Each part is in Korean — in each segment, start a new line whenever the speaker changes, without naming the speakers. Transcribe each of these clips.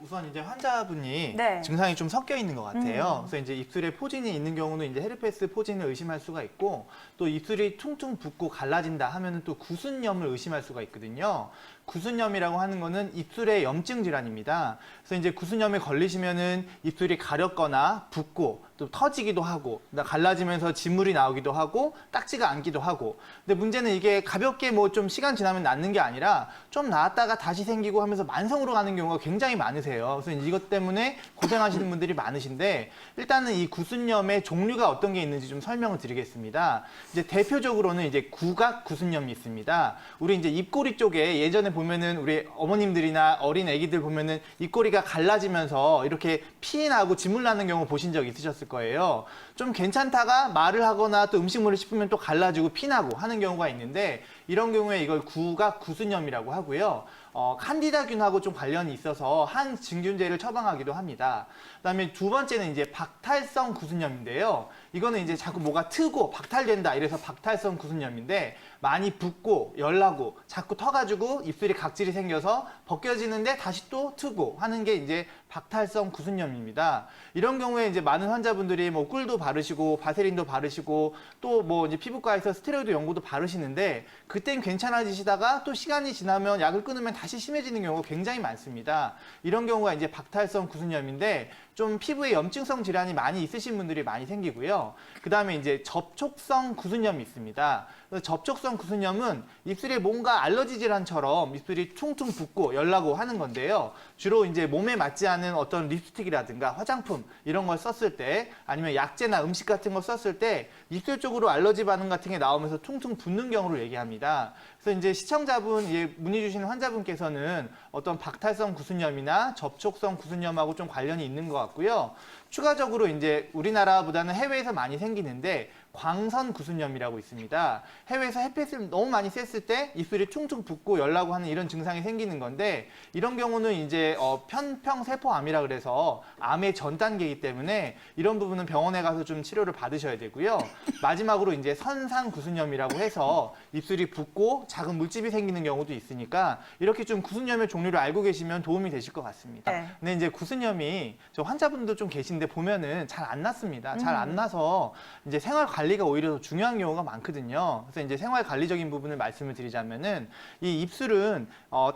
우선 이제 환자분이
네.
증상이 좀 섞여 있는 것 같아요. 그래서 이제 입술에 포진이 있는 경우는 이제 헤르페스 포진을 의심할 수가 있고, 또 입술이 퉁퉁 붓고 갈라진다 하면은 또 구순염을 의심할 수가 있거든요. 구순염이라고 하는 거는 입술의 염증 질환입니다. 그래서 이제 구순염에 걸리시면은 입술이 가렵거나 붓고 또 터지기도 하고 갈라지면서 진물이 나오기도 하고 딱지가 앉기도 하고. 근데 문제는 이게 가볍게 뭐 좀 시간 지나면 낫는 게 아니라 좀 나았다가 다시 생기고 하면서 만성으로 가는 경우가 굉장히 많으세요. 그래서 이것 때문에 고생하시는 분들이 많으신데, 일단은 이 구순염의 종류가 어떤 게 있는지 좀 설명을 드리겠습니다. 이제 대표적으로는 이제 구각 구순염이 있습니다. 우리 이제 입꼬리 쪽에 예전에 보면은 우리 어머님들이나 어린 아기들 보면은 입꼬리가 갈라지면서 이렇게 피 나고 진물 나는 경우 보신 적 있으셨을 거예요. 좀 괜찮다가 말을 하거나 또 음식물을 씹으면 또 갈라지고 피 나고 하는 경우가 있는데, 이런 경우에 이걸 구각 구순염이라고 하고요. 칸디다균하고 좀 관련이 있어서 항진균제를 처방하기도 합니다. 그다음에 두 번째는 이제 박탈성 구순염인데요. 이거는 이제 자꾸 뭐가 트고 박탈된다 이래서 박탈성 구순염인데, 많이 붓고 열나고 자꾸 터가지고 입술에 각질이 생겨서 벗겨지는데 다시 또 트고 하는 게 이제 박탈성 구순염입니다. 이런 경우에 이제 많은 환자분들이 뭐 꿀도 바르시고 바세린도 바르시고 또 뭐 이제 피부과에서 스테로이드 연고도 바르시는데, 그땐 괜찮아지시다가 또 시간이 지나면 약을 끊으면 다시 심해지는 경우가 굉장히 많습니다. 이런 경우가 이제 박탈성 구순염인데, 좀 피부에 염증성 질환이 많이 있으신 분들이 많이 생기고요. 그 다음에 이제 접촉성 구순염이 있습니다. 접촉성 구순염은 입술에 뭔가 알러지 질환처럼 입술이 퉁퉁 붓고 열나고 하는 건데요. 주로 이제 몸에 맞지 않은 어떤 립스틱이라든가 화장품 이런 걸 썼을 때, 아니면 약재나 음식 같은 걸 썼을 때 입술 쪽으로 알러지 반응 같은 게 나오면서 퉁퉁 붓는 경우를 얘기합니다. 그래서 이제 시청자분, 문의 주시는 환자분께서는 어떤 박탈성 구순염이나 접촉성 구순염하고 좀 관련이 있는 것 같고요. 추가적으로 이제 우리나라보다는 해외에서 많이 생기는데 광선 구순염이라고 있습니다. 해외에서 햇빛을 너무 많이 쐈을 때 입술이 퉁퉁 붓고 열나고 하는 이런 증상이 생기는 건데, 이런 경우는 이제 편평세포암이라 그래서 암의 전 단계이기 때문에 이런 부분은 병원에 가서 좀 치료를 받으셔야 되고요. 마지막으로 이제 선상 구순염이라고 해서 입술이 붓고 작은 물집이 생기는 경우도 있으니까, 이렇게 좀 구순염의 종류를 알고 계시면 도움이 되실 것 같습니다.
네.
근데 이제 구순염이 저 환자분도 좀 계신데 보면은 잘 안 낫습니다. 잘 안 나서 이제 생활 관리가 오히려 더 중요한 경우가 많거든요. 그래서 이제 생활 관리적인 부분을 말씀을 드리자면은, 이 입술은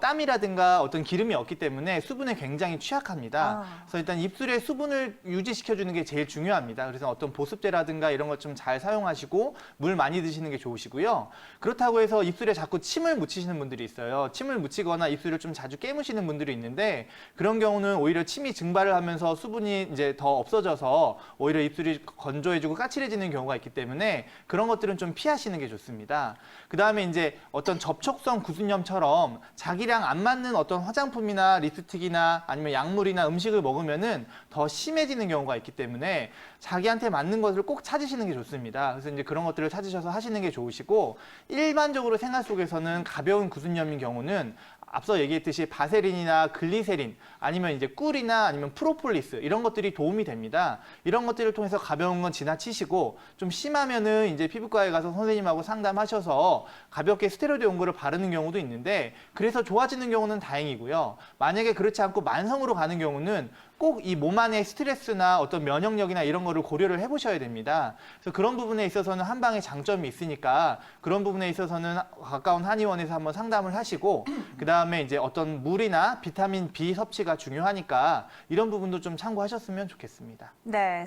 땀이라든가 어떤 기름이 없기 때문에 수분에 굉장히 취약합니다. 그래서 일단 입술에 수분을 유지시켜주는 게 제일 중요합니다. 그래서 어떤 보습제라든가 이런 것 좀 잘 사용하시고 물 많이 드시는 게 좋으시고요. 그렇다고 해서 입술에 자꾸 침을 묻히시는 분들이 있어요. 침을 묻히거나 입술을 좀 자주 깨무시는 분들이 있는데, 그런 경우는 오히려 침이 증발을 하면서 수분이 이제 더 없어져서 오히려 입술이 건조해지고 까칠해지는 경우가 있기 때문에 그런 것들은 좀 피하시는 게 좋습니다. 그 다음에 이제 어떤 접촉성 구순염처럼 자기랑 안 맞는 어떤 화장품이나 립스틱이나 아니면 약물이나 음식을 먹으면은 더 심해지는 경우가 있기 때문에 자기한테 맞는 것을 꼭 찾으시는 게 좋습니다. 그래서 이제 그런 것들을 찾으셔서 하시는 게 좋으시고, 일반적으로 생활 속에서는 가벼운 구순염인 경우는 앞서 얘기했듯이 바세린이나 글리세린 아니면 이제 꿀이나 아니면 프로폴리스 이런 것들이 도움이 됩니다. 이런 것들을 통해서 가벼운 건 지나치시고, 좀 심하면은 이제 피부과에 가서 선생님하고 상담하셔서 가볍게 스테로이드 연고를 바르는 경우도 있는데, 그래서 좋아지는 경우는 다행이고요. 만약에 그렇지 않고 만성으로 가는 경우는 꼭 이 몸 안의 스트레스나 어떤 면역력이나 이런 거를 고려를 해보셔야 됩니다. 그래서 그런 부분에 있어서는 한방에 장점이 있으니까 그런 부분에 있어서는 가까운 한의원에서 한번 상담을 하시고, 그 다음에 이제 어떤 물이나 비타민 B 섭취가 중요하니까 이런 부분도 좀 참고하셨으면 좋겠습니다.
네.